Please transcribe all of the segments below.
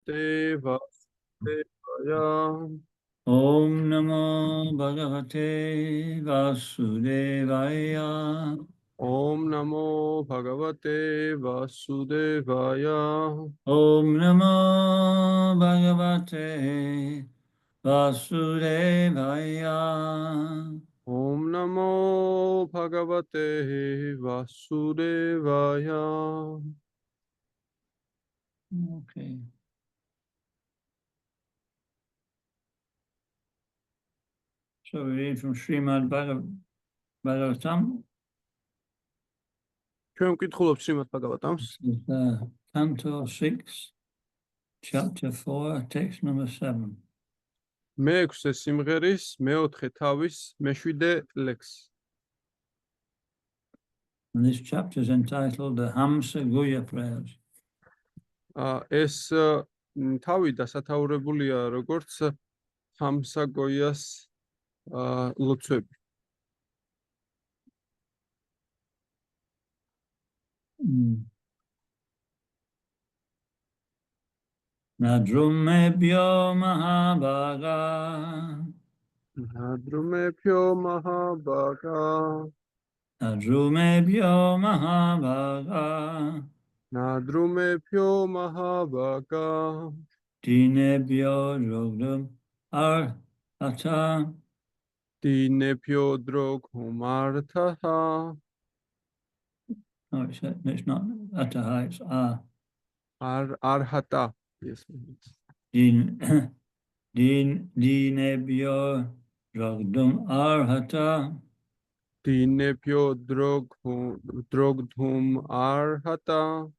Te Vasudevaya. Om Namo Bhagavate Vasudevaya. Om Namo Bhagavate Vasudevaya. Om Namo Bhagavate Vasudevaya. Om Namo Bhagavate Vasudevaya. Okay. So we read from Srimad Bhagavatam. ჩვენ ვკითხულობთ შრიმად ბაგავატამს. Canto 6, Chapter 4, Text number 7. მე-6 სიმღერის მე-4 თავის მე-7 ლექსი. And this chapter is entitled the Hamsa Guhya Prayers. ეს თავი დასათაურებულია როგორც ჰამსა გოიას ლოცვები. Nadrumebhyo Mahabhaga. Nadrumebhyo Mahabhaga. Nadrumebhyo Mahabhaga. Nadrumebhyo Mahabhaga. Dinebhyo Drogdum Arhata. Dinebhyo Drogdum Arhata. No, it's not Ataha, it's Arhata. Yes. Dinebhyo Drogdum Arhata. Dinebhyo Drogdum Arhata.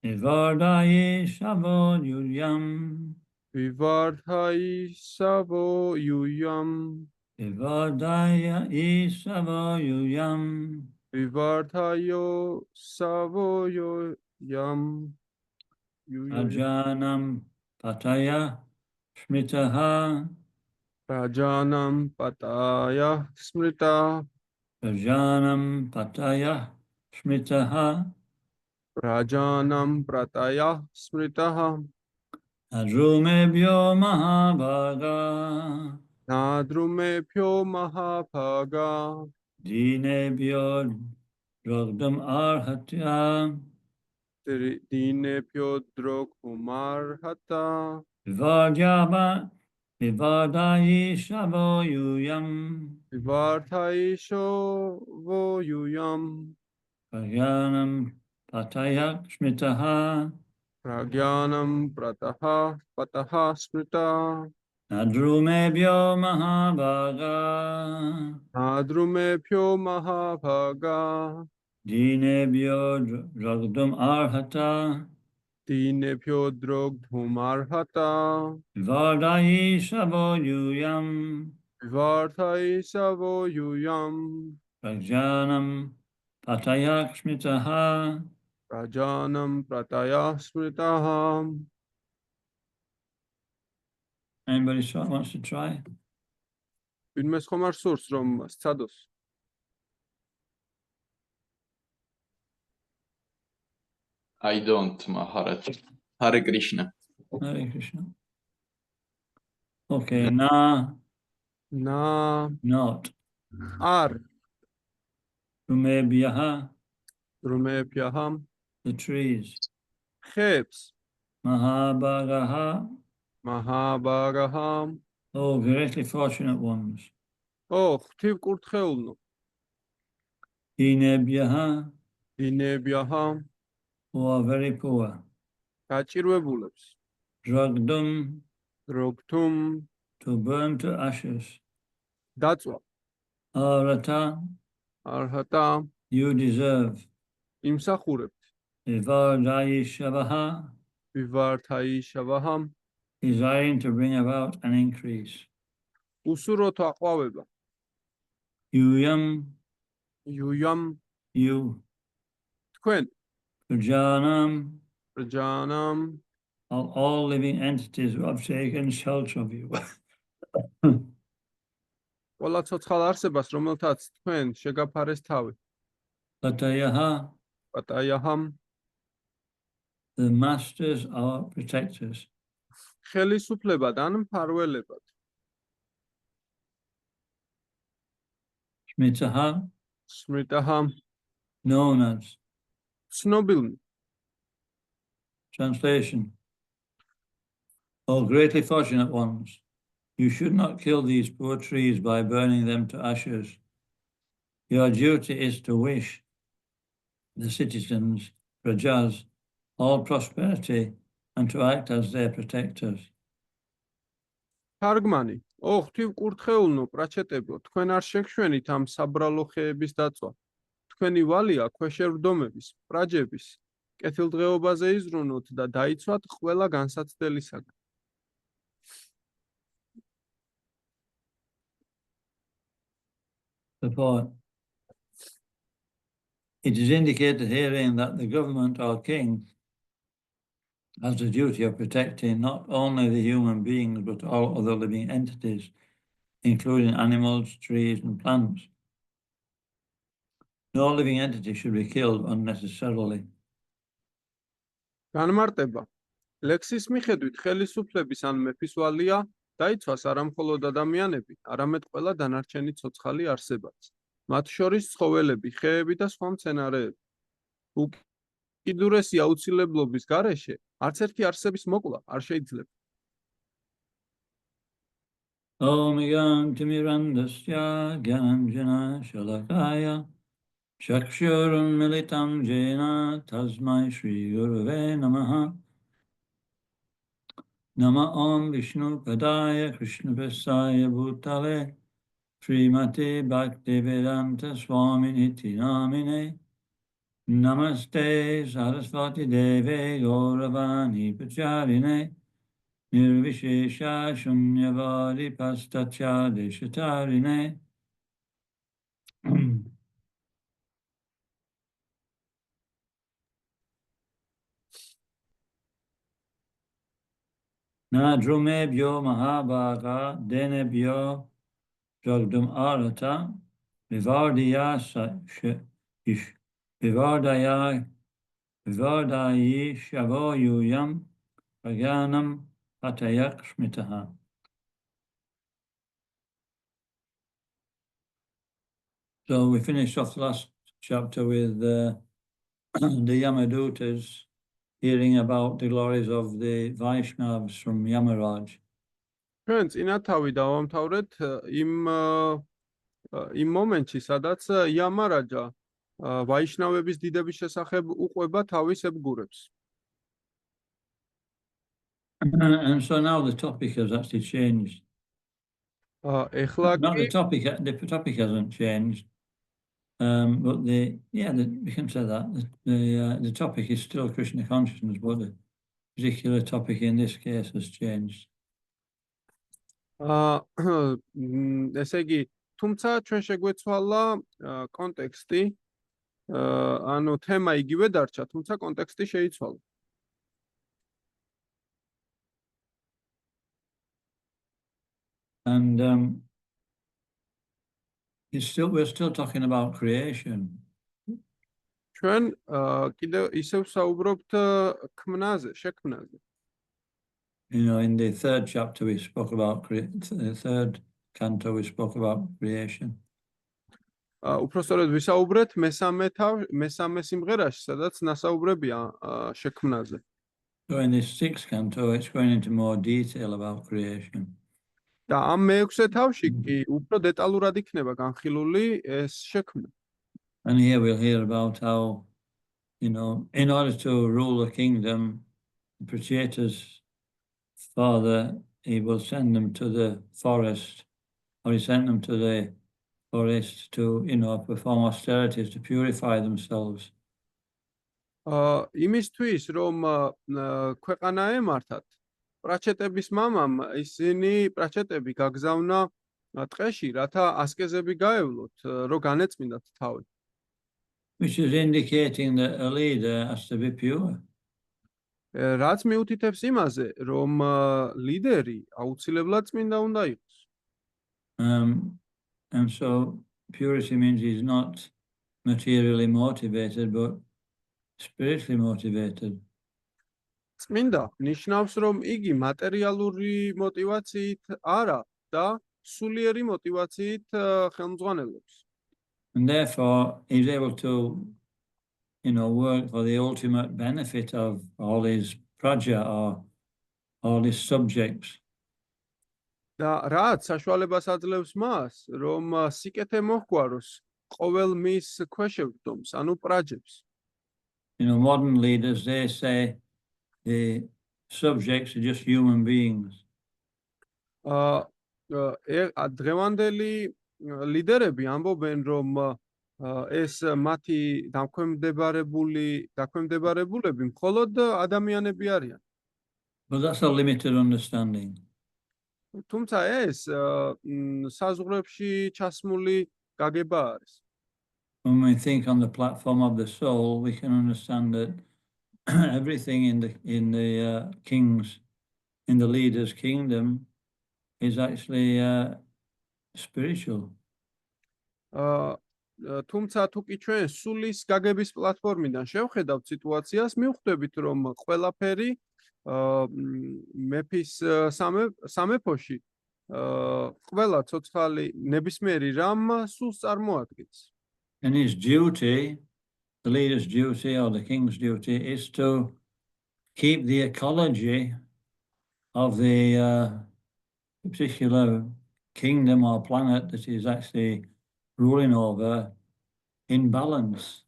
Vivardhayi Savo Yuyam. Vivardhayi Savo Yuyam. Vivardhayi Savo Yuyam. Vivardhayo Savo Yuyam. Rajanam Pataya Smritaha. Rajanam Pataya Smrita. Rajanam Pataya Smritaha. Rajanam Prataya Smritaha. Nadrumebhyo Mahabhaga. Nadrumebhyo Mahabhaga. Dinebhyo Drogdum Arhata. Dinebhyo Drogdum Arhata. Vivardhayi Savo Yuyam. Vivardhayi Savo Yuyam. Rajanam Pataya Smritaha. Pragyanam Pataha Smrita. Nadrumebhyo Mahabhaga. Nadrumebhyo Mahabhaga. Dinebhyo Drogdum Arhata. Dinebhyo Drogdum Arhata. Vivardhayi Savo Yuyam. Vivardhayi Savo Yuyam. Rajanam Pataya Smritaha. Rajanam Prataya Smritaha. Anybody wants to try? Ვინმე ხომ არ სურს რომ სცადოს? I don't, Maharaj. Hare Krishna. Hare Krishna. Okay, na, not. Ar Rumebhyaha, Rumebhyaham. the trees. Khebs Mahabhagaha, Mahabhagaham. oh, greatly fortunate ones. ღვთივ კურთხეულნო. Dinebhyaha, Dinebhyaham. who are very poor. გაჭირვებულებს. Drogdum, Drogdum, to burn to ashes. დაწვა. Arhata, Arhata, you deserve. იმსახურებთ. Vivardhayi Shavaha, Vivardhayi Shavaham. desiring to bring about an increase. უსურვოთ აყვავება. Yuyam, Yuyam, you. თქვენ. Prajanam, Prajanam, all living entities who have taken shelter of you. ყველა ცოცხალ არსებას, რომელთაც თქვენ შეგაფარეს თავი. Patayaha, Patayaham, the masters, our protectors. ხელისუფლებად ან მფარველებად. Smitaha, სმრიტაჰა known as. ცნობილნი. Translation. O greatly fortunate ones, you should not kill these poor trees by burning them to ashes. Your duty is to wish the citizens, Prajas, all prosperity and to act as their protectors. თარგმანი. ო ღვთივკურთხეულნო პრაჩეტებო, თქვენ არ შეგშვენით ამ საბრალო ხეების დაწვა. თქვენი ვალია ქვეშევრდომების, პრაჯების, კეთილდღეობაზე იზრუნოთ და დაიცვათ ყველა განსაცდელისაგან. Purport. It is indicated herein that the government or king has the duty of protecting not only the human beings but all other living entities, including animals, trees, and plants. No living entity should be killed unnecessarily. განმარტება. ლექსის მიხედვით ხელისუფლების ან მეფის ვალია დაიცვას არა მხოლოდ ადამიანები, არამედ ყველა დანარჩენი ცოცხალი არსებაც. მათ შორის ცხოველები, ხეები და სხვა მცენარეები. უკიდურესი აუცილებლობის გარეშე არც ერთი არსების მოკლა არ შეიძლება. Om Yam Timirandasya Gyananjana Shalakaya Chakshurun Militam Jena Tasmai Shri Guruve Namaha Nama Om Vishnu Padaya Krishna Pesaya Bhutale Srimati Bhaktivedanta Swaminiti Namine Namaste Sarasvati Deve Gauravani Pacharine Nirvishesha Shunyavadi Pastacha Deshatarine Nadrumebhyo Mahabhaga Denebhyo Jagdum Arata Vivardaya Vivardaya Shavoyuyam Praganam Atayak Smitaha. So we finished off the last chapter with the Yamadutas hearing about the glories of the Vaishnavas from Yamaraj. ჩვენ წინათავი დავამთავრეთ იმ მომენტში, სადაც იამარაჯა ვაიშნავების დიდების შესახებ უყვება თავის ებგურებს. And so now the topic has actually changed. ეხლა Not კი the topic hasn't changed, but we can say that the topic is still Krishna consciousness, but the particular topic in this case has changed. ესე იგი, თუმცა ჩვენ შეგვეცვალა კონტექსტი, ანუ თემა იგივე დარჩა, თუმცა კონტექსტი შეიცვალა. And we're still talking about creation. ჩვენ კიდევ ისევ საუბრობთ ქმნაზე, შექმნაზე. In the third chapter we spoke about the third canto we spoke about creation. უпростоრად ვისაუბრეთ მესამე სიმღერაში, სადაც ნასაუბრებია შექმნაზე. So in this sixth canto it's going into more detail about creation. და ამ მეექვსე თავში კი უფრო დეტალურად იქნება განხილული ეს შექმნა. And here we'll hear about how, in order to rule the kingdom, Pracheta's father, he will send them to the forest, or he sent them to the forest to, perform austerities to purify themselves. იმისთვის რომ ქვეყანა ემართათ, პრაჩეტების მამამ პრაჩეტები გაგზავნა ტყეში, რათა ასკეზები გაევლოთ, რომ განეწმინდათ თავი. Which is indicating that a leader has to be pure. რაც მიუთითებს იმაზე, რომ ლიდერი აუცილებლად წმინდა უნდა იყოს. And so purity means he's not materially motivated, but spiritually motivated. წმინდა ნიშნავს, რომ იგი მატერიალური мотивაციით არა და სულიერი мотивაციით ხელმძღვანელობს. And therefore, he's able to, work for the ultimate benefit of all his praja or all his subjects. და რაც საშუალებას აძლევს მას, რომ სიკეთე მოჰგვაროს ყოველ მის ქვეშევრდომს, ანუ პრაჯებს. Modern leaders, they say the subjects are just human beings. დღევანდელი ლიდერები ამბობენ, რომ ეს მათი დაქვემდებარებულები მხოლოდ ადამიანები არიან. But that's a limited understanding. თუმცა ეს საზღვრებში časmuli გაგება არის. When we think on the platform of the soul, we can understand that everything in the leader's kingdom is actually spiritual. თუმცა თუ კი ჩვენ სულის გაგების პლატფორმიდან შევხედავთ სიტუაციას, მივხვდებით, რომ ყველაფერი მეფის სამეფოში ყველა ცოცხალი ნებისმიერი რამ სულს წარმოადგენს. And his duty, the leader's duty or the king's duty, is to keep the ecology of the particular kingdom or planet that he's actually ruling over in balance.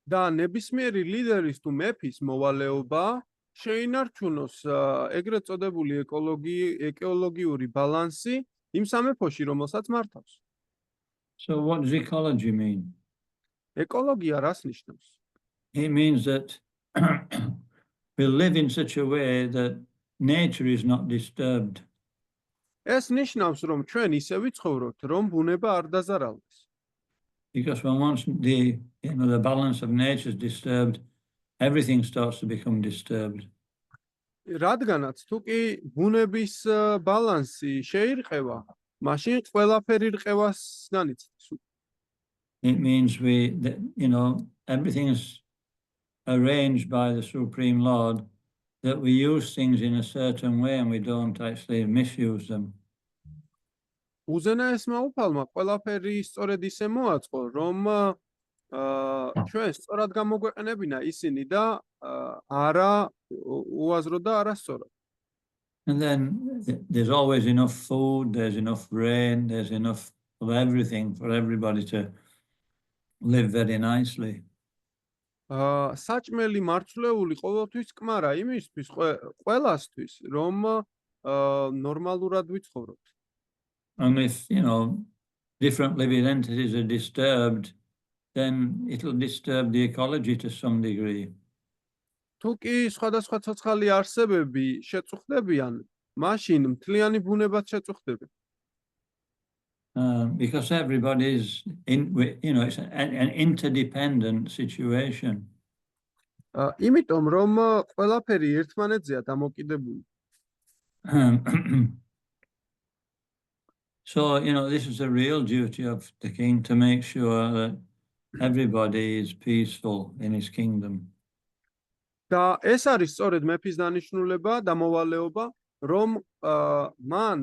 და ნებისმიერი ლიდერის თუ მეფის მოვალეობა შეინარჩუნოს ეგრეთ წოდებული ეკოლოგიური ბალანსი იმ სამეფოში, რომელსაც მართავს. So what does ecology mean? ეკოლოგია რას ნიშნავს? It means that we live in such a way that nature is not disturbed. ეს ნიშნავს, რომ ჩვენ ისე ვიცხოვრობთ, რომ ბუნება არ დაზარალდეს. Because when once the balance of nature is disturbed, everything starts to become disturbed. რადგანაც თუ კი ბუნების ბალანსი შეირყევა, მაშინ ყველაფერი რყევას განიცდის. It means everything is arranged by the Supreme Lord, that we use things in a certain way and we don't actually misuse them. უზენაესმა უფალმა ყველაფერი სწორედ ისე მოაწყო, რომ ჩვენ სწორად გამოგვეყენებინა ისინი და არა უაზრო და არასწორად. And then there's always enough food, there's enough rain, there's enough of everything for everybody to live very nicely. საჭმელი მარცვლეული ყოველთვის კმარა იმისთვის ყველასთვის, რომ ნორმალურად ვიცხოვროთ. And if, different living entities are disturbed, then it'll disturb the ecology to some degree. თუ კი სხვადასხვა ცოცხალი არსებები შეწუხდებიან, მაშინ მთლიანი ბუნებაც შეწუხდება. Because everybody is it's an interdependent situation. იმიტომ რომ ყველაფერი ერთმანეთზეა დამოკიდებული. So, this is the real duty of the king, to make sure that everybody is peaceful in his kingdom. და ეს არის სწორედ მეფის დანიშნულება და მოვალეობა, რომ მან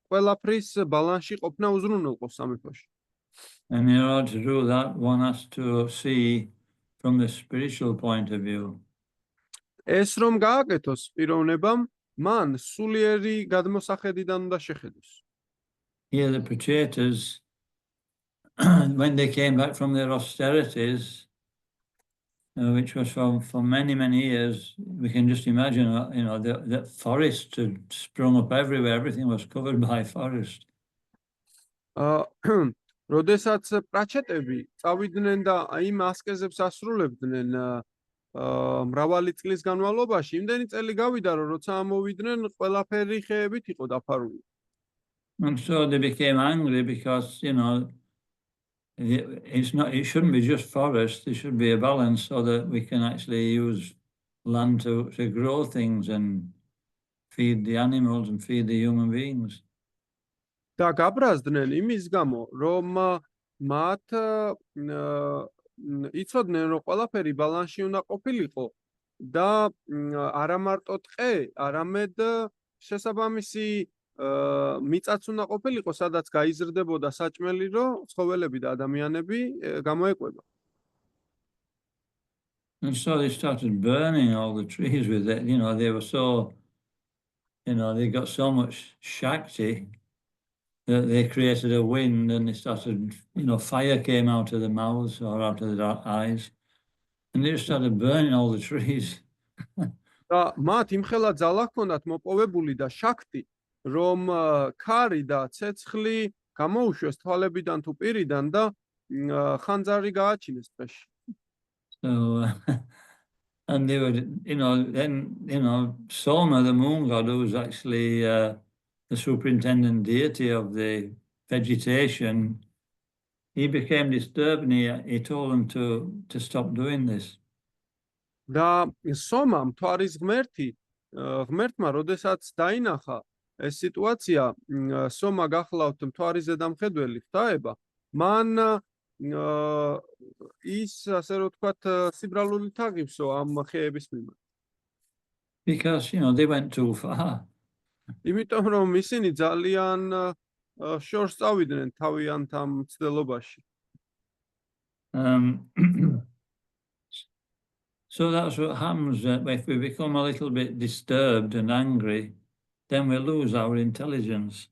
ყველაფრის ბალანსში ყოფნა უზრუნველყოს სამეფოში. And in order to do that, one has to see from the spiritual point of view. ეს რომ გააკეთოს პიროვნებამ, მან სულიერი გადმოსახედიდან უნდა შეხედოს. Here the Prachetas, when they came back from their austerities, which was for many, many years, we can just imagine, the forests had sprung up everywhere. Everything was covered by forest. როდესაც პრაჩეტები წავიდნენ და იმ ასკეზებს ასრულებდნენ მრავალი წლის განმავლობაში, იმდენი წელი გავიდა, რომ როცა ამოვიდნენ, ყველაფერი ხეებით იყო დაფარული. And so they became angry because, it shouldn't be just forest, there should be a balance so that we can actually use land to grow things and feed the animals and feed the human beings. და გაბრაზდნენ იმის გამო, რომ მათ იცოდნენ რომ ყველაფერი ბალანსში უნდა ყოფილიყო და არა მარტო ტყე, არამედ შესაბამისი მიწაც უნდა ყოფილიყო, სადაც გაიზრდებოდა საჭმელი, რომ ცხოველები და ადამიანები გამოეყვება. And so they started burning all the trees with it. They were so, they got so much Shakti that they created a wind and they started, fire came out of the mouths or out of the eyes. And they just started burning all the trees. და მათ იმხელა ძალა ჰქონდათ მოპოვებული და შაქტი, რომ ქარი და ცეცხლი გამოუშვეს თვალებიდან თუ პირიდან და ხანძარი გააჩინეს ტყეში. So, and they were, then, Soma, the moon god, who was actually the superintendent deity of the vegetation, he became disturbed and he told them to stop doing this. და სომამ თვარის ღმერთმა, როდესაც დაინახა ეს სიტუაცია, სომა გახლავთ მთვარის ზედამხედველი ღვთაება, მან ის ასე რომ ვთქვათ სიბრალული თაღივსო ამ ხეების მიმართ. Because they went too far. იმიტომ რომ ისინი ძალიან შორს წავიდნენ თავიანთ ამ მცდელობაში. So that's what happens if we become a little bit disturbed and angry, then we lose our intelligence.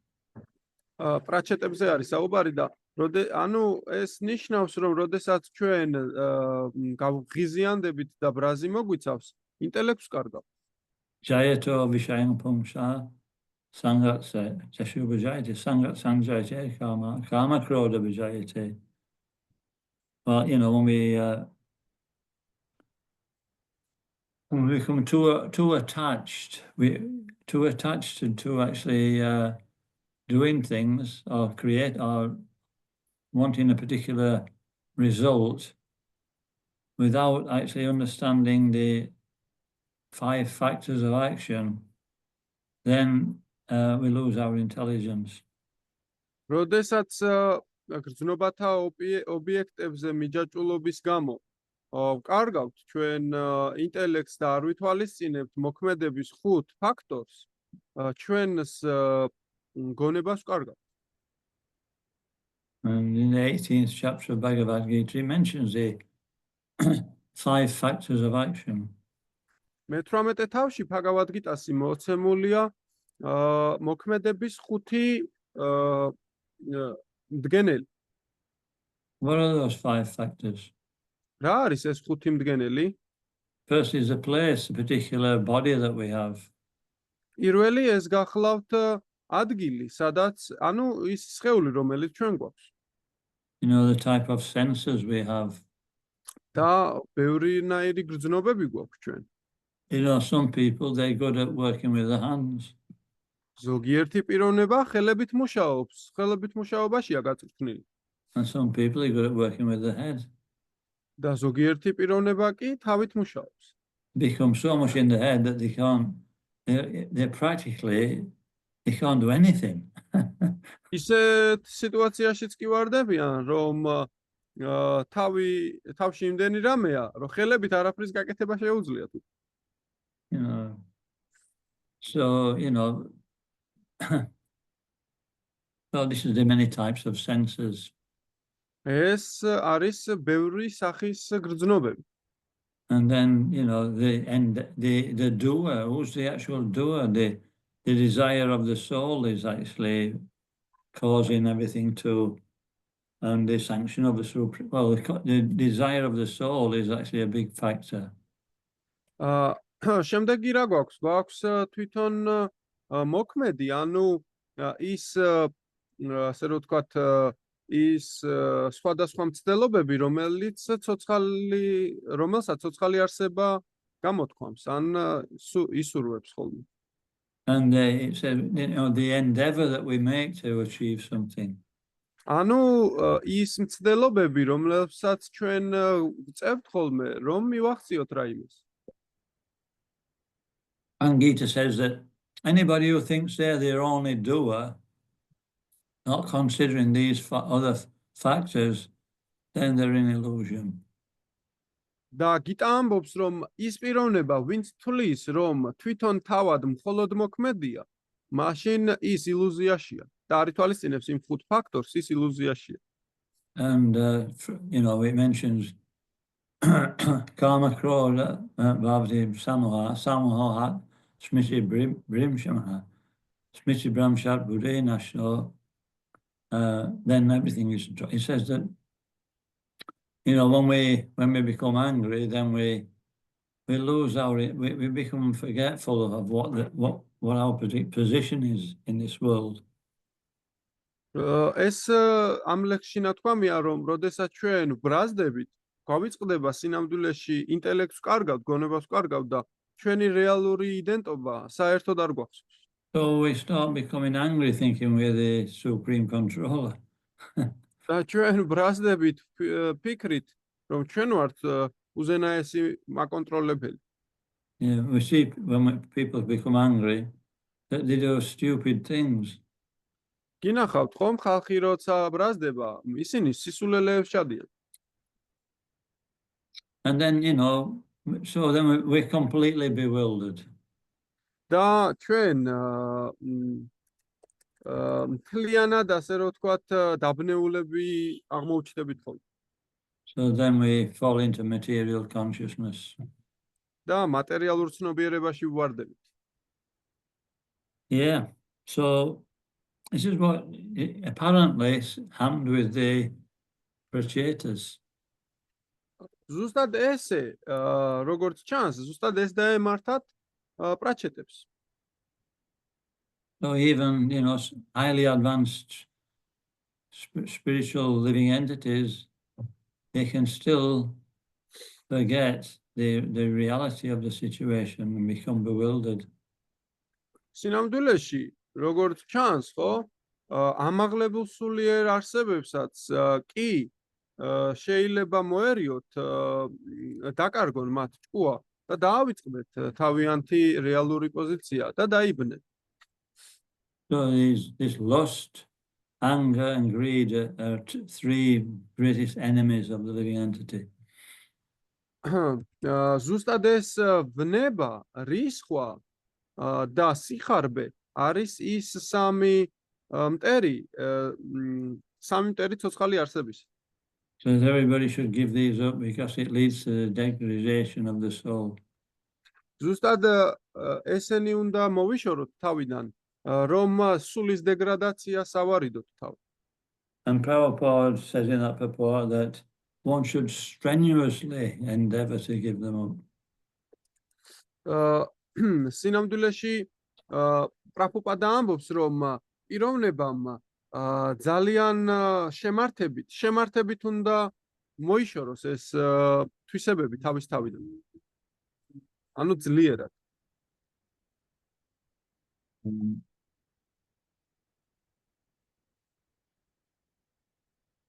პრაჩეტებზე არის საუბარი და ეს ნიშნავს, რომ როდესაც ჩვენ გავღიზიანდებით და ბრაზი მოგვიცავს, ინტელექტს კარგავ. Jayato Vishayam Pumsa Sangat Jashubha Jayate Sangat Sanjayate Kama Krodha Vijayate. Well, when we become too attached, too attached to actually doing things or wanting a particular result without actually understanding the 5 factors of action, then we lose our intelligence. როდესაც გრძნობათა ობიექტებზე მიჯაჭვულობის გამო კარგავთ ჩვენ ინტელექტს და არ ვითვალისწინებთ მოქმედების 5 ფაქტორს, ჩვენს გონებას ვკარგავთ. And in the 18th chapter of Bhagavad Gita, he mentions the 5 factors of action. მე-18 თავში ბჰაგავად გიტასი მოცემულია მოქმედების 5 მდგენელი. What are those 5 factors? რა არის ეს 5 მდგენელი? First is the place, a particular body that we have. პირველი ეს გახლავთ ადგილი, სადაც, ის სხეული, რომელიც ჩვენ გვაქვს. The type of senses we have. და ბევრინაირი გრძნობები გვაქვს ჩვენ. Some people, they're good at working with the hands. ზოგიერთი პიროვნება ხელებით მუშაობს, ხელებით მუშაობაშია გაწვრთნილი. And some people are good at working with the head. და ზოგიერთი პიროვნება კი თავით მუშაობს. Become so much in the head that they can't do anything. ისეთ სიტუაციაშიც კი ვარდებიან, რომ თავში იმდენი რამეა, რომ ხელებით არაფრის გაკეთება შეუძლიათ. So, so this is the many types of senses. ეს არის ბევრი სახის გრძნობები. And then, the doer, who's the actual doer? The desire of the soul is actually causing everything to, and the sanction of the supreme. Well, the desire of the soul is actually a big factor. შემდეგი რა გვაქვს? გვაქვს თვითონ მოქმედი, ის ასე რომ ვთქვათ, ის სხვადასხვა მცდელობები, რომელსაც ცოცხალი არსება გამოთქვამს, ან ისურვებს ხოლმე. And it's the endeavor that we make to achieve something. ის მცდელობები, რომელსაც ჩვენ ვწევთ ხოლმე, რომ მივახციოთ რაიმეს. And Gita says that anybody who thinks they're their only doer, not considering these other factors, then they're in illusion. და გიტა ამბობს, რომ ის პიროვნება, ვინც თვლის, რომ თვითონ თავად მხოლოდ მოქმედია, მაშინ ის ილუზიაშია. და არ ითვალისწინებს იმ 5 ფაქტორს, ის ილუზიაშია. And, it mentions Kama Krola, Bhavati Samoha, Smriti Brimshamaha, Smriti Bramshat Bude National. Then everything is. He says that, when we become angry, then we lose we become forgetful of what our position is in this world. ეს ამ ლექსში ნათქვამია, რომ როდესაც ჩვენ ბრაზდებით, გვავიწყდება სინამდვილეში ინტელექტს კარგავთ, გონებას კარგავთ და ჩვენი რეალური იდენტობა საერთოდ არ გვახსოვს. So we start becoming angry thinking we're the supreme controller. და ჩვენ ბრაზდებით ფიქრით, რომ ჩვენ ვართ უზენაესი მაკონტროლებელი. We see when people become angry that they do stupid things. გინახავთ ხომ ხალხი როცა ბრაზდება, ისინი სისულელეებს ჩადიან. And then, so then we're completely bewildered. და ჩვენ მთლიანად ასე რომ ვთქვათ, დაბნეულები აღმოუჩნდებით ხოლმე. So then we fall into material consciousness. და მატერიალურ ცნობიერებაში ვვარდებით. Yeah. So this is what apparently happened with the Prachetas. ზუსტად ესე, როგორც ჩანს, ზუსტად ეს დაემართათ პრაჩეტებს. So even, highly advanced spiritual living entities, they can still forget the reality of the situation and become bewildered. სინამდვილეში, როგორც ჩანს, ხო, ამაღლებულ სულიერ არსებებსაც კი შეიძლება მოერიოთ დაკარგონ მათ ჭკუა და დაავიწყდეთ თავიანთი რეალური პოზიცია და დაიბნეთ. So this lust, anger, and greed are three greatest enemies of the living entity. ზუსტად ეს ვნება, რისხვა და სიხარბე არის ის სამი მტერი ცოცხალი არსების. So everybody should give these up because it leads to the degradation of the soul. ზუსტად ესენი უნდა მოვიშოროთ თავიდან, რომ სულის დეგრადაციას ავარიდოთ თავი. And Prabhupada says in that purport that one should strenuously endeavor to give them up. სინამდვილეში პრაბჰუპადა ამბობს, რომ პიროვნებამ ძალიან შემართებით უნდა მოიშოროს ეს თვისებები თავის თავიდან. ანუ ძლიერად.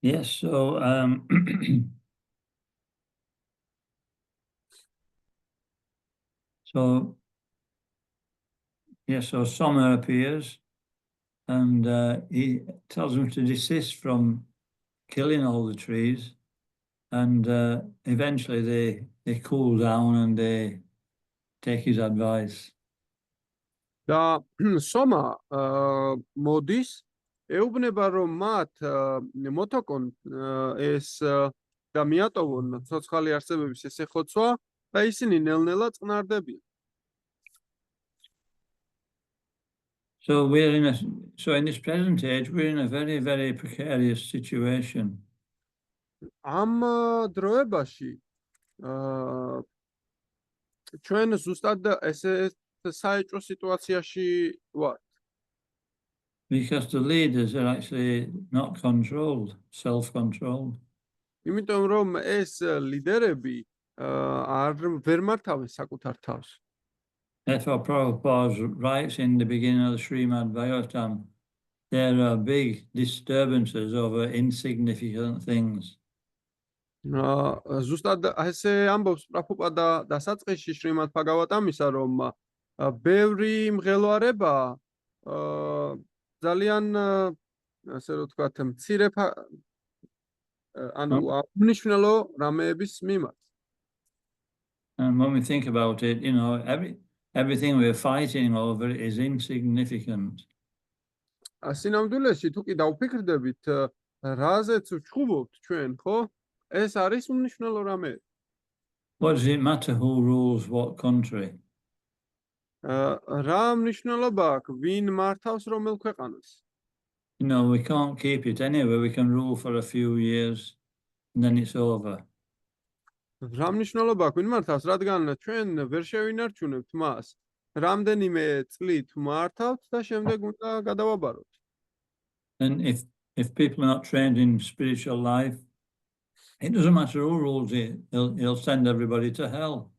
Yes, so so Soma appears and he tells them to desist from killing all the trees, and eventually they cool down and they take his advice. და სომა მოდის, ეუბნება, რომ მათ მოთოკონ ეს და მიატოვონ ცოცხალი არსებების ეს ეხოცვა და ისინი ნელ-ნელა წყნარდებიან. So in this present age we're in a very, very precarious situation. ამ დროებაში ჩვენ ზუსტად ესე საეჭვო სიტუაციაში ვართ. Because the leaders are actually not controlled, self-controlled. იმიტომ რომ ეს ლიდერები ვერ მართავენ საკუთარ თავს. Therefore, Prabhupada writes in the beginning of the Srimad Bhagavatam, there are big disturbances over insignificant things. ზუსტად ესე ამბობს პრაბჰუპადა დასაწყისში შრიმად ბჰაგავატამისა, რომ ბევრი მღელვარება ძალიან ასე რომ ვთქვათ, მცირე ანუ უნიშნელო რამეების მიმართ. And when we think about it, you know, everything we're fighting over is insignificant. სინამდვილეში თუ კი დავფიქრდებით, რაზეც ვჩხუბობთ ჩვენ, ხო? ეს არის უმნიშვნელო რამე. What does it matter who rules what country? რა მნიშვნელობა აქვს ვინ მართავს რომელ ქვეყანას? You know, we can't keep it anyway. We can rule for a few years and then it's over. რა მნიშვნელობა აქვს ვინ მართავს, რადგან ჩვენ ვერ შევინარჩუნებთ მას. რამდენიმე წლით მართავთ და შემდეგ უნდა გადავაბაროთ. And if people are not trained in spiritual life, it doesn't matter who rules it. He'll send everybody to hell.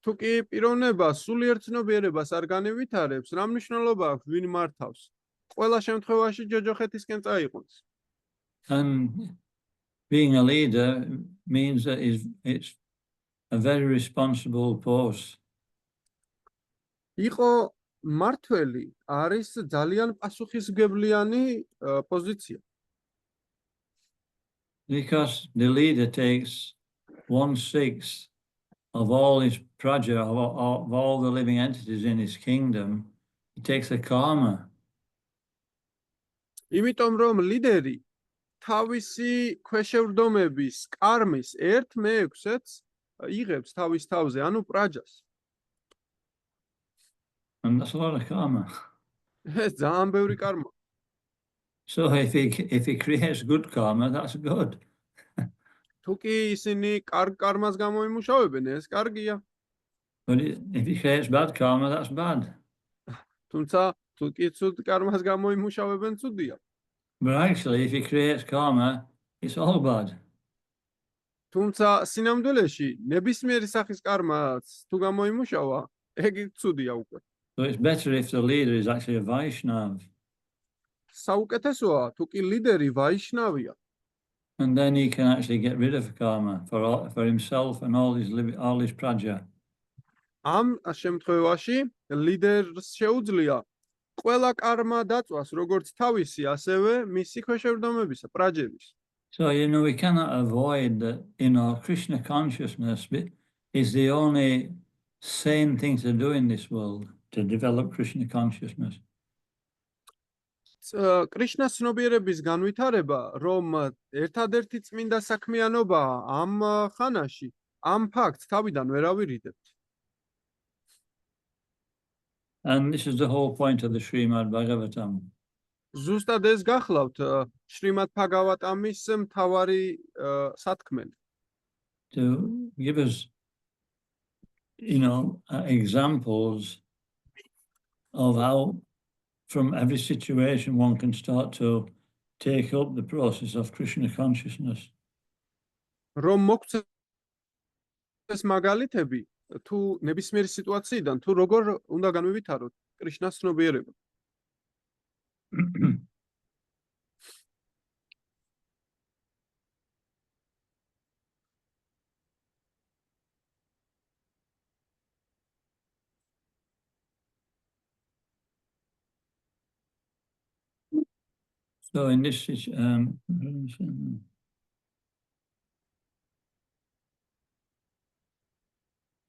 თუ კი პიროვნება სულიერ ცნობიერებას არ განევითარებს, რა მნიშვნელობა აქვს ვინ მართავს? ყველა შემთხვევაში ჯოჯოხეთისკენ წაიყვანს. And being a leader means that it's a very responsible post. იყო მართველი არის ძალიან პასუხისმგებლიანი პოზიცია. Because the leader takes 1/6 of all his praja, of all the living entities in his kingdom, he takes the karma. იმიტომ რომ ლიდერი თავისი ქვეშევრდომების კარმის 1/6-ს იღებს თავის თავზე, ანუ პრაჯას. And that's a lot of karma. ეს ძალიან ბევრი კარმა. So if he creates good karma, that's good. თუ კი ისინი კარგ კარმას გამოიმუშავებენ, ეს კარგია. But if he creates bad karma, that's bad. თუმცა თუ კი ცუდ კარმას გამოიმუშავებენ, ცუდია. But actually, if he creates karma, it's all bad. თუმცა სინამდვილეში ნებისმიერი სახის კარმაც თუ გამოიმუშავა, ეგ ცუდია უკვე. So it's better if the leader is actually a Vaishnav. საუკეთესოა თუ კი ლიდერი ვაიშნავია. And then he can actually get rid of karma for himself and all his praja. ამ შემთხვევაში ლიდერს შეუძლია ყველა კარმა დაწვას, როგორც თავისი, ასევე მისი ქვეშევრდომებისა, პრაჯების. So, you know, we cannot avoid that, you know, Krishna consciousness is the only sane thing to do in this world, to develop Krishna consciousness. კრიშნას ცნობიერების განვითარება, რომ ერთადერთი წმინდა საქმიანობაა ამ ხანაში, ამ ფაქტს თავიდან ვერ ავირიდებთ. And this is the whole point of the Srimad Bhagavatam. ზუსტად ეს გახლავთ შრიმად ბჰაგავატამის მთავარი სათქმელი. To give us, you know, examples of how from every situation one can start to take up the process of Krishna consciousness. რომ მოგვცეს მაგალითები თუ ნებისმიერი სიტუაციიდან თუ როგორ უნდა განვივითაროთ კრიშნას ცნობიერება. So in this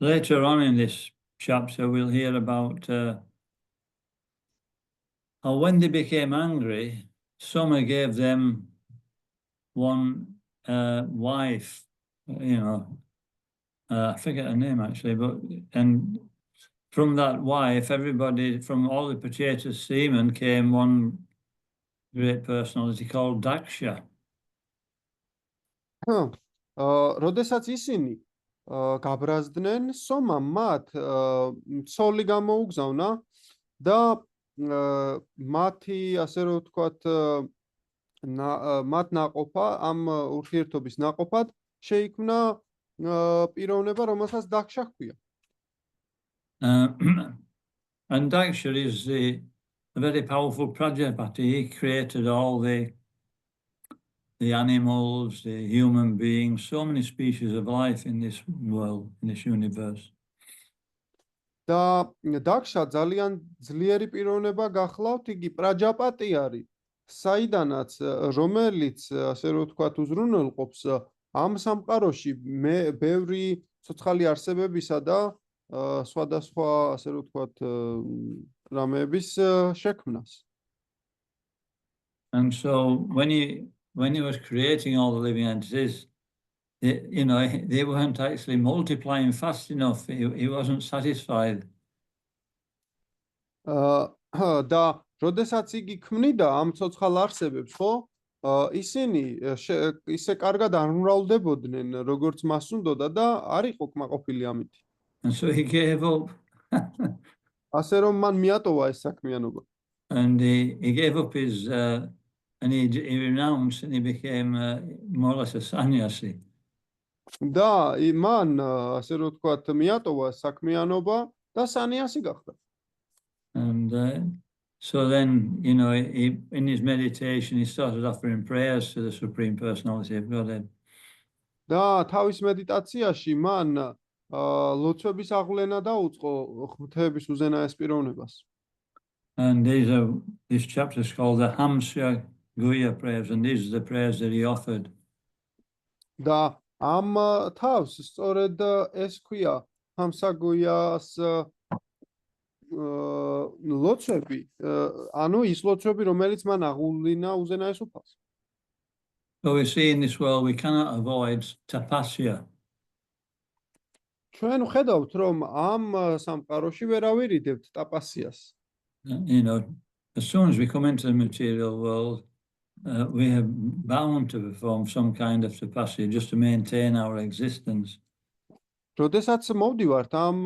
later on in this chapter, we'll hear about how when they became angry, Soma gave them one wife, you know, I forget her name actually, and from that wife, everybody, from all the potato semen came one great personality called Daksha. როდესაც ისინი გაბრაზდნენ, სომა მათ ცოლი გამოუგზავნა და მათი, ასე რომ ვთქვათ, მათ ნაყოფა, ამ ურთიერთობის ნაყოფად შეიქმნა პიროვნება, რომელსაც დაქშა ჰქვია. And Daksha is a very powerful Prajapati. He created all the animals, the human beings, so many species of life in this world, in this universe. და დაქშა ძალიან ძლიერი პიროვნება გახლავთ, იგი პრაჯაპატი არის, საიდანაც რომელიც, ასე რომ ვთქვათ, უზრუნველყოფს ამ სამყაროში ბევრი ცოცხალი არსებებისა და სხვადასხვა, ასე რომ ვთქვათ, რამეების შექმნას. And so when he was creating all the living entities, they weren't actually multiplying fast enough. He wasn't satisfied. და როდესაც იგი ქმნიდა ამ ცოცხალ არსებებს, ხო? ისინი ისე კარგად არ მრავლდებოდნენ, როგორც მას უნდოდა და არ იყო კმაყოფილი ამით. And so he gave up. ასე რომ მან მიატოვა ეს საქმიანობა. And he gave up his and he renounced and he became more or less a sannyasi. და მან ასე რომ ვთქვათ, მიატოვა საქმიანობა და სანიასი გახდა. And so then, in his meditation, he started offering prayers to the Supreme Personality of Godhead. და თავის meditაციაში მან ლოცვების აღვლენა დაუწყო ღვთაების უზენაეს პიროვნებას. And this chapter is called the Hamsya Guya prayers, and these are the prayers that he offered. და ამ თავს სწორედ ეს ქვია Hamsa Guyas ლოცვები, ანუ ის ლოცვები, რომელიც მან აღუვლინა უზენაეს უფალს. So we see in this world we cannot avoid tapasya. ჩვენ ვხედავთ, რომ ამ სამყაროში ვერ ავირიდებთ ტაპასიას. As soon as we come into the material world, we are bound to perform some kind of tapasya just to maintain our existence. როდესაც მოვდივართ ამ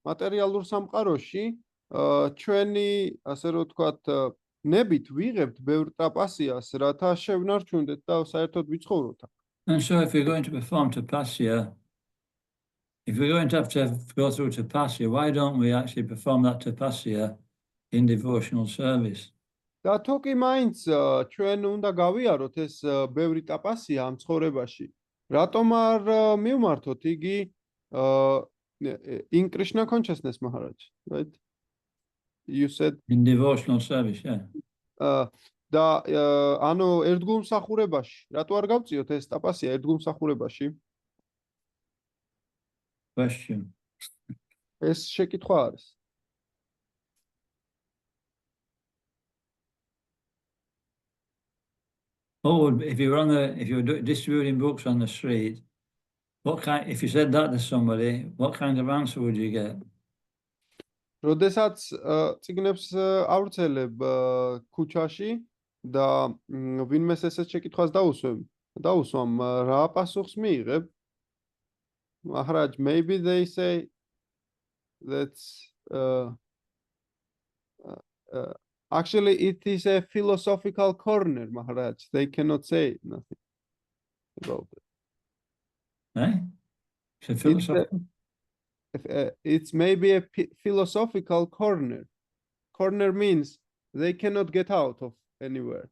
მატერიალურ სამყაროში, ჩვენი, ასე რომ ვთქვათ, ნებით ვიღებთ ბევრ ტაპასიას, რათა შევნარჩუნდეთ და საერთოდ ვიცხოვროთ. And so if we're going to perform tapasya, if we're going to have to go through tapasya, why don't we actually perform that tapasya in devotional service? და თუ კი მაინც ჩვენ უნდა გავიაროთ ეს ბევრი ტაპასია ამ ცხოვრებაში, რატომ არ მივმართოთ იგი in Krishna consciousness, Maharaj, right? You said in devotional service, yeah. და ანუ ერთგულმსახურებაში, რატო არ გავწიოთ ეს ტაპასია ერთგულმსახურებაში? Question. ეს შეკითხვა არის. Oh, if you were distributing books on the street, if you said that to somebody, what kind of answer would you get? როდესაც წიგნებს ავრცელებ ქუჩაში და ვინმეს ესეთ შეკითხვას დაუსვამ, რა პასუხს მიიღებ? Maharaj, maybe they say that's actually it is a philosophical corner, Maharaj. They cannot say nothing about it. Eh? It's a philosophical. It's maybe a philosophical corner. Corner means they cannot get out of anywhere.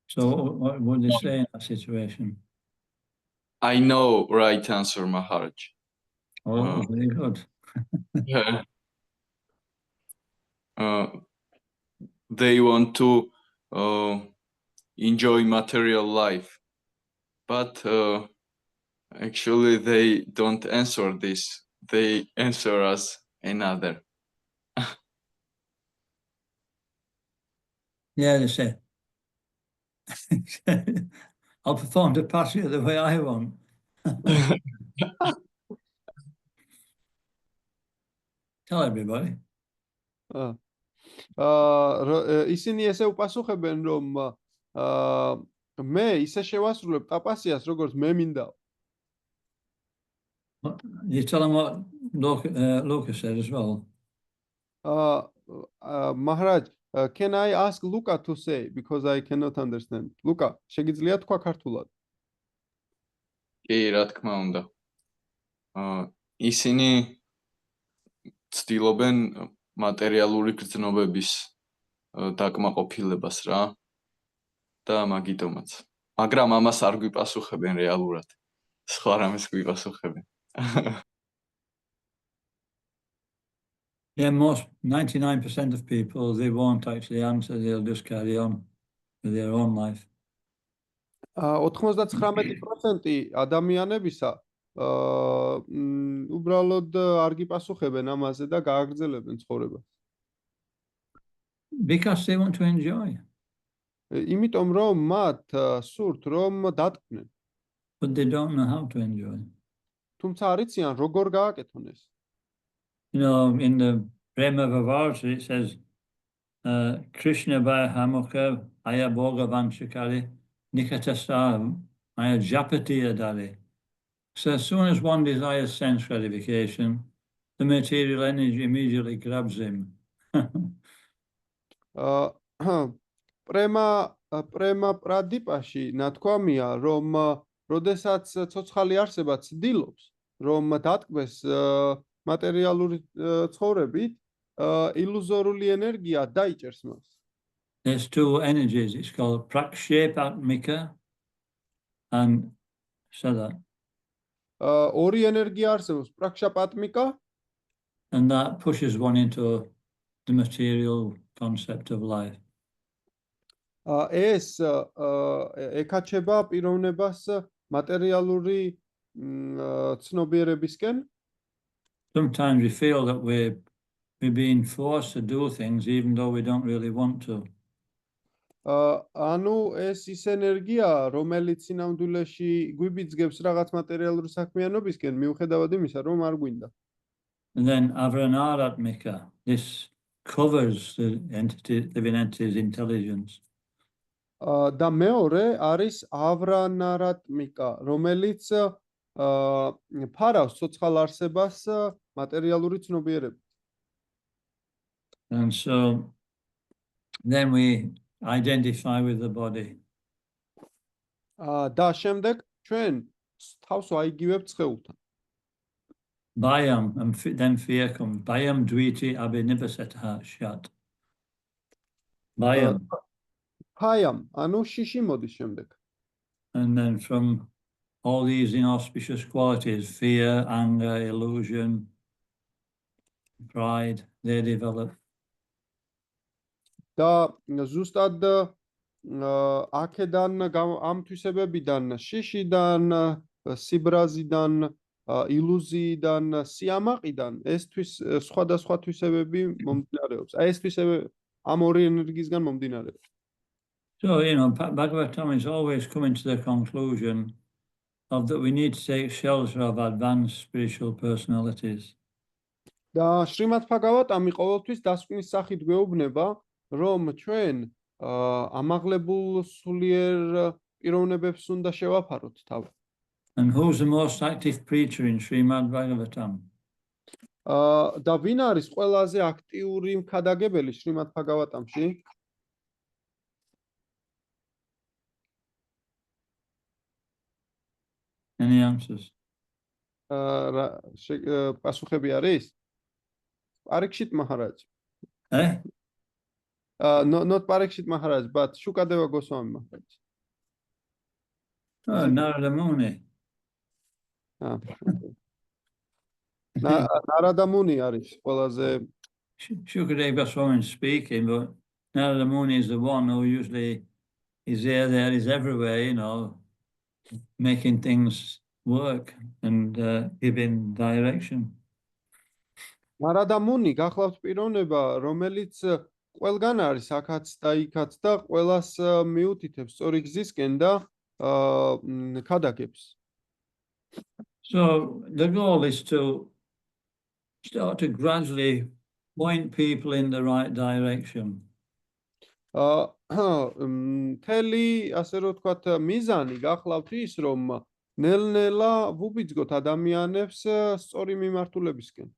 So what would you say in that situation? I know right answer, Maharaj. Oh, very good. Yeah. They want to enjoy material life, but actually they don't answer this. They answer us another. Yeah, they say, I'll perform tapasya the way I want. Tell everybody. ისინი ესე უპასუხებენ, რომ მე ისე შევასრულებ ტაპასიას, როგორც მე მინდა. You tell them what Luca said as well. Maharaj, can I ask Luca to say, because I cannot understand. Luca, შეგიძლია თქვა ქართულად? კი, რა თქმა უნდა. ისინი ცდილობენ მატერიალური გრძნობების დაკმაყოფილებას რა და მაგიტომაც. მაგრამ ამას არ გვიპასუხებენ რეალურად. სხვა რამეს გვიპასუხებენ. Yeah, 99% of people, they won't actually answer. They'll just carry on with their own life. 99% ადამიანებისა უბრალოდ არ გიპასუხებენ ამაზე და გააგრძელებენ ცხოვრებას. Because they want to enjoy, იმიტომ რომ მათ სურთ რომ დატკბნენ, but they don't know how to enjoy. თუმცა არ იციან როგორ გააკეთონ ეს. You know, in the Prema Vivarta it says, Krishna Bhaya Hamukha Aya Bhoga Vanshakari Nikatasam Aya Japati Adari. So as soon as one desires sense gratification, the material energy immediately grabs him. პრემა პრადიპაში ნათქვამია, რომ როდესაც ცოცხალი არსება ცდილობს, რომ დატკბეს მატერიალური ცხოვრებით, ილუზორული ენერგია დაიჭერს მას. There's two energies. It's called Prakshepatmika and Sada. ორი ენერგია არსებობს, პრაქშაპატმიკა, And that pushes one into the material concept of life. ეს ეკაჩება პიროვნებას მატერიალური ცნობიერებისკენ. Sometimes we feel that we're being forced to do things even though we don't really want to. ანუ ეს ის ენერგია, რომელიც სინამდვილეში გვიბიძგებს რაღაც მატერიალური საქმიანობისკენ, მიუხედავად იმისა, რომ არ გვინდა. And then Avranaratmika, this covers the entity, living entity's intelligence. და მეორე არის ავრანარატმიკა, რომელიც ფარავს ცოცხალ არსებას მატერიალური ცნობიერებით. And so then we identify with the body. და შემდეგ ჩვენ თავს აიგივებთ სხეულთან. Bhayam, and then fear comes. Bhayam dviti abhinivasatha shat. Bhayam. ფაიამ, ანუ შიში მოდის შემდეგ. And then from all these inauspicious qualities, fear, anger, illusion, pride, they develop. და ზუსტად აქედან ამ თვისებებიდან, შიშიდან, სიბრაზიდან, ილუზიიდან, სიამაყიდან ეს სხვადასხვა თვისებები მომდინარეობს. ეს თვისებები ამ ორი ენერგიისგან მომდინარეობს. So, you know, Bhagavatam is always coming to the conclusion of that we need to take shelter of advanced spiritual personalities. და შრიმად ბჰაგავატამი ყოველთვის დასკვნის სახით გვეუბნება, რომ ჩვენ ამაღლებულ სულიერ პიროვნებებს უნდა შევაფაროთ თავი. And who's the most active preacher in Srimad Bhagavatam? და ვინ არის ყველაზე აქტიური მქადაგებელი შრიმად ბჰაგავატამში? Any answers? პასუხები არის? Parikshit Maharaj. Eh? Not Parikshit Maharaj, but Shukadeva Goswami Maharaj. Oh, Narada Muni. Narada Muni არის ყველაზე Shukadeva Goswami is speaking, but Narada Muni is the one who usually is there, is everywhere, you know, making things work and giving direction. Narada Muni გახლავთ პიროვნება, რომელიც ყველგან არის აქაც და იქაც და ყველას მიუთითებს სწორი გზისკენ და ქადაგებს. So the goal is to start to gradually point people in the right direction. მთელი, ასე რომ ვთქვათ, მიზანი გახლავთ ის, რომ ნელ-ნელა ვუბიძგოთ ადამიანებს სწორი მიმართულებისკენ.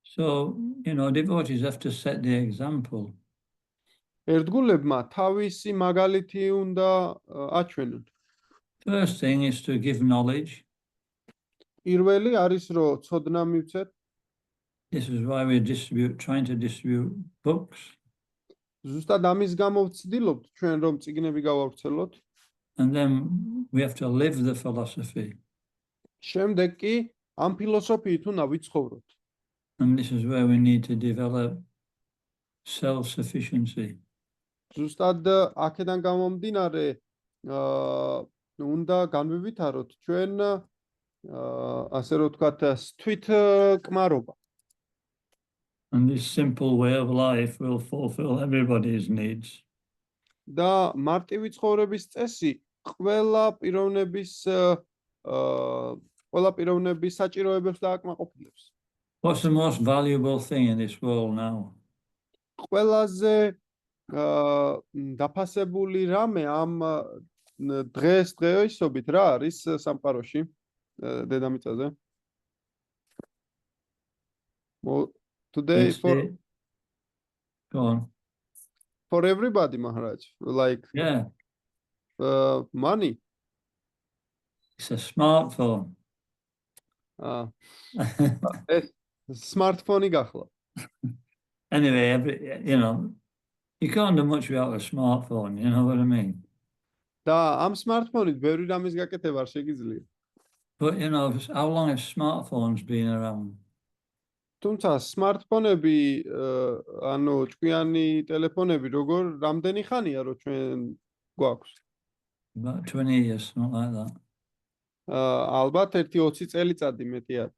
So, you know, devotees have to set the example. ერთგულებმა თავისი მაგალითი უნდა აჩვენონ. First thing is to give knowledge. პირველი არის, რომ ცოდნა მივცეთ. This is why we trying to distribute books. ზუსტად ამის გამო ვცდილობთ ჩვენ, რომ წიგნები გავავრცელოთ. And then we have to live the philosophy. შემდეგ კი ამ ფილოსოფიით უნდა ვიცხოვროთ. And this is where we need to develop self-sufficiency. ზუსტად აქედან გამომდინარე უნდა განვივითაროთ ჩვენ ასე რომ ვთქვათ, თვით კმარობა. And this simple way of life will fulfill everybody's needs. და მარტივი ცხოვრების წესი ყველა პიროვნების საჭიროებებს დააკმაყოფილებს. What's the most valuable thing in this world now? ყველაზე დაფასებული რამე ამ დღესდღეობით რა არის სამყაროში დედამიწაზე? Today It's the- Go on. for everybody, Maharaj, like Yeah, money. it's a smartphone. Smartphone გახლა. Anyway, you can't do much without a smartphone, you know what I mean? და ამ smartphone-ით ბევრი რამის გაკეთება არ შეგიძლია. But, how long have smartphones been around? თუმცა smartphone-ები, ანუ ჭკვიანი ტელეფონები, რამდენი ხანია რომ ჩვენ გვაქვს? About 20 years, something like that. ალბათ 1-20 წელიწადი მეტია.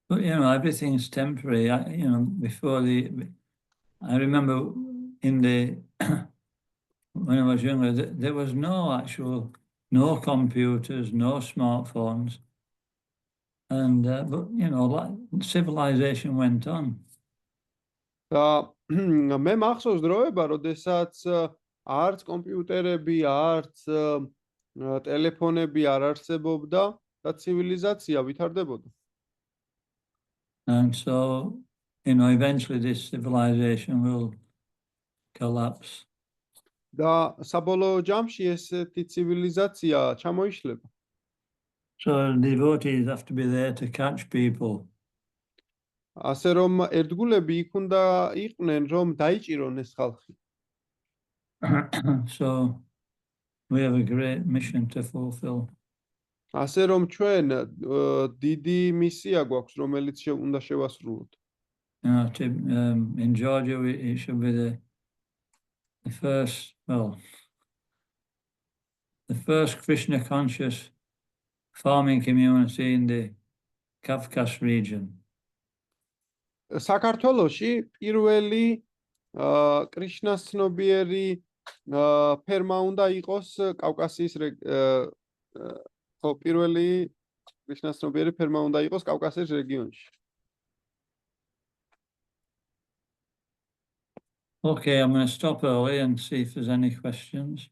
But, everything's temporary. I remember when I was younger, there was no computers, no smartphones. And, but, civilization went on. და მე მახსოვს დროება, როდესაც არც კომპიუტერები, არც ტელეფონები არ არსებობდა და ცივილიზაცია ვითარდებოდა. And so, eventually this civilization will collapse. და საბოლოო ჯამში ესეთი ცივილიზაცია ჩამოიშლება. So devotees have to be there to catch people. ასე რომ ერთგულები იქ უნდა იყვნენ, რომ დაიჭირონ ეს ხალხი. So we have a great mission to fulfill. ასე რომ ჩვენ დიდი მისია გვაქვს, რომელიც უნდა შევასრულოთ. In Georgia, it should be the first Krishna conscious farming community in the Kafkas region. საქართველოში პირველი კრიშნას ცნობიერი ფერმა უნდა იყოს კავკასიის პირველი კრიშნას ცნობიერი ფერმა უნდა იყოს კავკასიის რეგიონში. Okay, I'm going to stop early and see if there's any questions.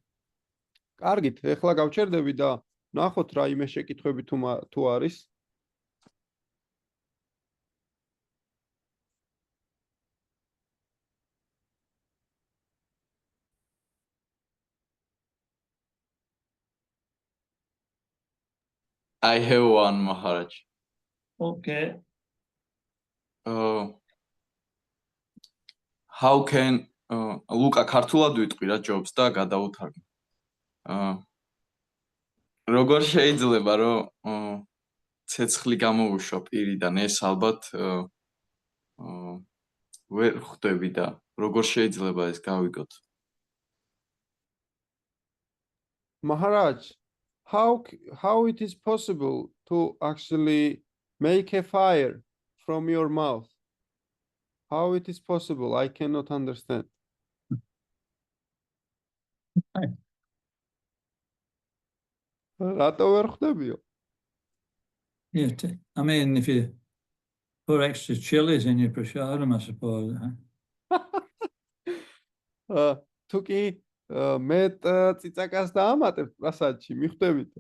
კარგით, ეხლა გავჩერდები და ნახოთ რა იმე შეკითხვები თუ არის. I have one, Maharaj. Okay. How can Luka ქართულად ვიტყვი რა jobs და გადავუთარგმნი. როგორ შეიძლება რომ ცეცხლი გამოვუშვა პირიდან, ეს ალბათ ვერ ხვდები და როგორ შეიძლება ეს გავიგოთ. Maharaj, how it is possible to actually make a fire from your mouth? How it is possible? I cannot understand. რატო ვერ ხვდებიო? Yeah, I mean, if you put extra chilies in your prasadam, I suppose. თუ კი მეტ ციცაკას დაამატებ პრასადში, მიხვდებით?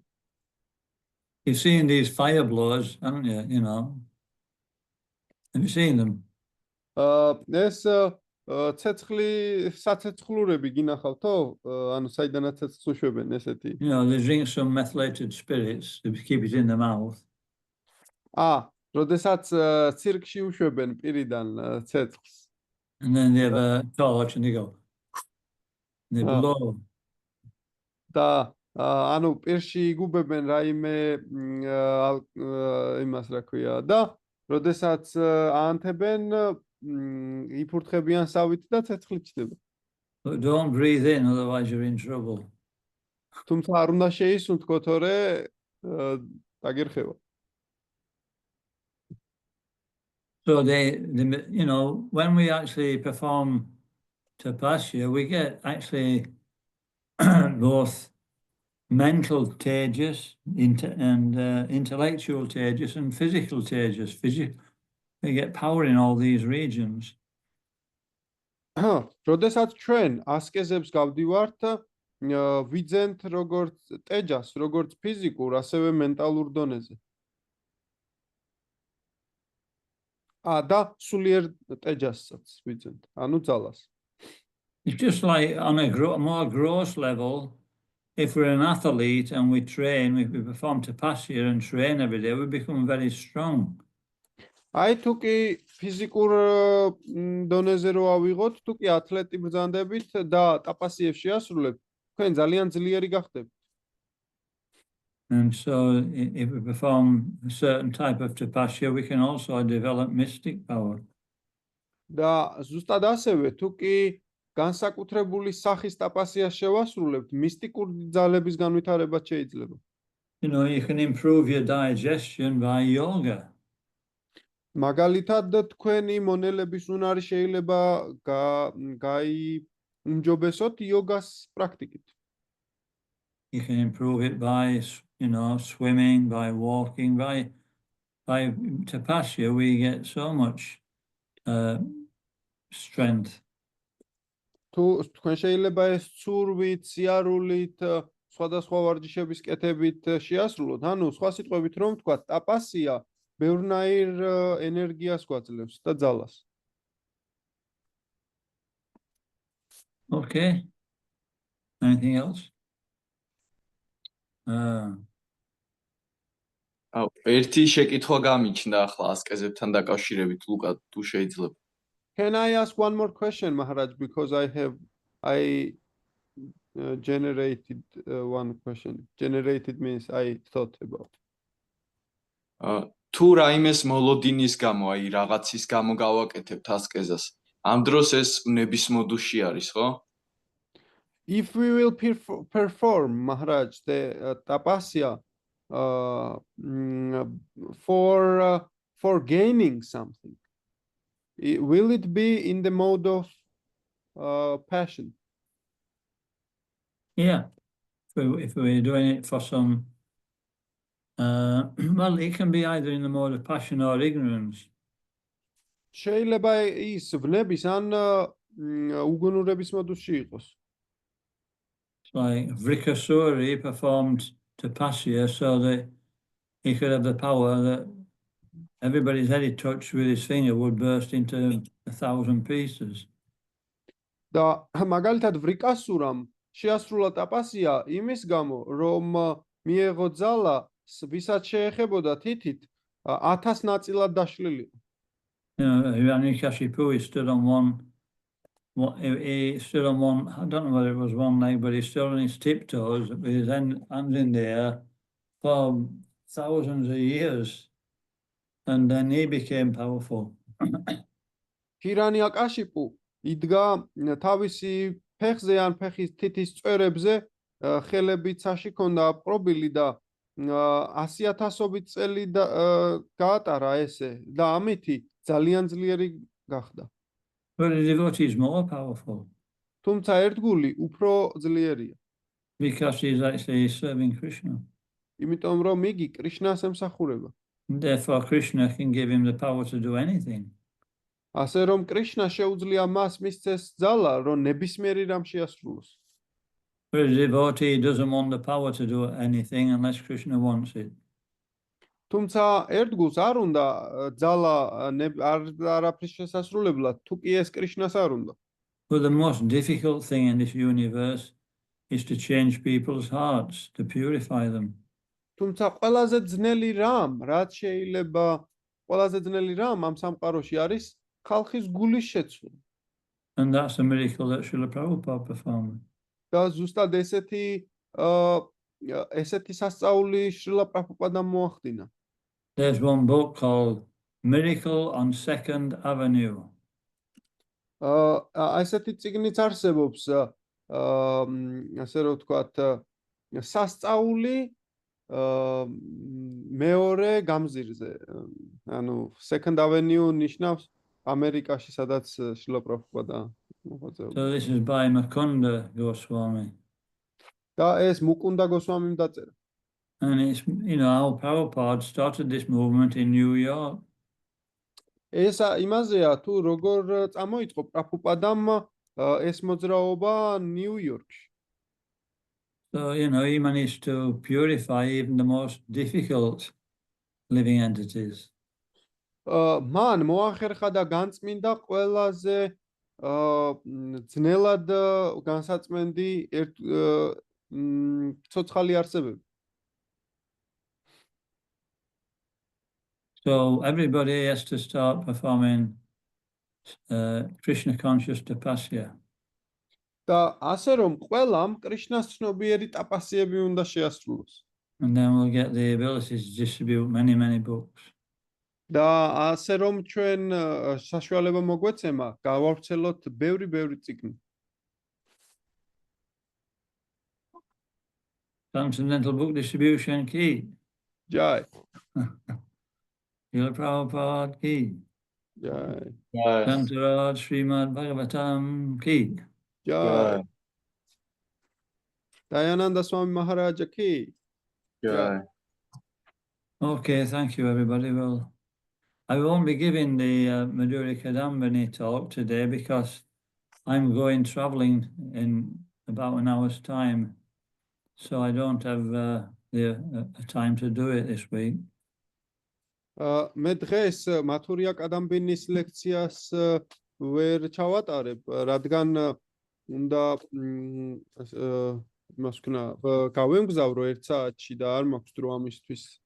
You've seen these fire blowers, haven't you? Have you seen them? ეს საცეცხლურები გინახავთო? ანუ საიდანაც ცეცხლს უშვებენ ესეთი. They drink some methylated spirits to keep it in the mouth. როდესაც ცირკში უშვებენ პირიდან ცეცხლს. And then they have a torch and they go. And they blow. და ანუ პირში იგუბებენ რაიმე იმას რა ქვია და როდესაც აანთებენ იფურთხებიან სავით და ცეცხლი ჩდება. But don't breathe in, otherwise you're in trouble. თუმცა არ უნდა შეისუნთქო, თორე დაგერხება. So you know, when we actually perform tapasya, we get actually both mental tejas and intellectual tejas and physical tejas. We get power in all these regions. როდესაც ჩვენ ასკეზებს გავდივართ, ვიძენთ როგორც ტეჯას, როგორც ფიზიკურ, ასევე მენტალურ დონეზე. და სულიერ ტეჯასაც ვიძენთ, ანუ ძალას. It's just like on a more gross level, if we're an athlete and we train, we perform tapasya and train every day, we become very strong. აი თუ კი ფიზიკურ დონეზე რო ავიღოთ, თუ კი ათლეტი ბრძანდებით და ტაპასიებს შეასრულებთ, თქვენ ძალიან ძლიერი გახდებთ. And so if we perform a certain type of tapasya, we can also develop mystic power. და ზუსტად ასევე, თუ კი განსაკუთრებული სახის ტაპასიას შევასრულებთ, მისტიკური ძალების განვითარებაც შეიძლება. You know, you can improve your digestion by yoga. მაგალითად, თქვენი მონელების უნარი შეიძლება გაიმჯობესოთ იოგას პრაქტიკით. You can improve it by, you know, swimming, by walking, by tapasya. We get so much strength. თუ თქვენ შეიძლება ეს ცურვით, სიარულით, სხვადასხვა ვარჯიშების კეთებით შეასრულოთ, ანუ სხვა სიტყვებით რომ ვთქვათ, ტაპასია ბევრნაირ ენერგიას გვაძლევს და ძალას. Okay. Anything else? ერთი შეკითხვა გამიჩნდა ახლა ასკეზებთან დაკავშირებით, ლუკა, თუ შეიძლება. Can I ask one more question, Maharaj, because I generated one question. Generated means I thought about. თუ რაიმეს მოლოდინის გამო, აი რაღაცის გამო გავაკეთებთ ასკეზას, ამ დროს ეს ნებისმოდუში არის, ხო? If we will perform, Maharaj, the tapasya for gaining something, will it be in the mode of passion? Yeah. If we're doing it for some, well, it can be either in the mode of passion or ignorance. შეიძლება ის ვნების ან უგუნურების მოდუსში იყოს. Like Vrikasuri performed tapasya so that he could have the power that everybody's head he touched with his finger would burst into 1,000 pieces. და მაგალითად ვრიკასურამ შეასრულა ტაპასია იმის გამო, რომ მიეღო ძალა, ვისაც შეეხებოდა თითით 1000 ნაწილად დაშლილიყო. You know, Hiranyakashipu, he stood on one, I don't know whether it was one leg, but he stood on his tiptoes with his hands in the air for thousands of years. And then he became powerful. ჰირანიაკაშიპუ იდგა თავისი ფეხზე ან ფეხის თითის წვერებზე, ხელებით საში ქონდა აპყრობილი და 100,000-ობით წელი გაატარა ესე და ამითი ძალიან ძლიერი გახდა. But the devotee is more powerful თუმცა ერთგული უფრო ძლიერია, because he's actually serving Krishna. იმიტომ რომ იგი კრიშნას ემსახურება. Therefore, Krishna can give him the power to do anything. ასე რომ კრიშნა შეუძლია მას მისცეს ძალა, რომ ნებისმიერი რამ შეასრულოს. But the devotee doesn't want the power to do anything unless Krishna wants it. თუმცა ერთგულს არ უნდა ძალა არაფრის შესასრულებლად, თუ კი ეს კრიშნას არ უნდა. But the most difficult thing in this universe is to change people's hearts, to purify them. თუმცა ყველაზე ძნელი რამ, რაც შეიძლება ყველაზე ძნელი რამ ამ სამყაროში არის ხალხის გულის შეცვლა. And that's a miracle that Srila Prabhupada performed. და ზუსტად ესეთი სასწაული შრილა პრაბჰუპადამ მოახდინა. There's one book called Miracle on Second Avenue. ესეთი წიგნიც არსებობს, ასე რომ ვთქვათ, სასწაული მეორე გამზირზე. ანუ Second Avenue ნიშნავს ამერიკაში, სადაც შილა პრაბჰუპადა მოღვაწეობდა. So this is by Mukunda Goswami. და ეს მუკუნდა გოსვამიმ დაწერა. And it's, how Prabhupada started this movement in New York. ეს იმაზეა თუ როგორ წამოიწყო პრაბჰუპადამ ეს მოძრაობა ნიუ-იორკში. So, he managed to purify even the most difficult living entities. მან მოახერხა და განწმინდა ყველაზე ძნელად განსაწმენდი ცოცხალი არსებები. So everybody has to start performing Krishna conscious tapasya. და ასე რომ ყველამ კრიშნას ცნობიერი ტაპასიები უნდა შეასრულოს. And then we'll get the ability to distribute many, many books. და ასე რომ ჩვენ საშუალება მოგვეცემა გავავრცელოთ ბევრი წიგნი. Transcendental book distribution key. ჯაი. Srila Prabhupada ki. ჯაი. Santaraj Srimad Bhagavatam ki. ჯაი. დაიანანდა სვამი მაჰარაჯა კი. Okay, thank you everybody. Well, I won't be giving the Madhuri Kadambini talk today because I'm going traveling in about an hour's time. So I don't have the time to do it this week. მე დღეს მათურია კადამბინის ლექციას ვერ ჩავატარებ, რადგან უნდა იმას ვქნა გავემგზავრო 1 საათში და არ მაქვს დრო ამისთვის.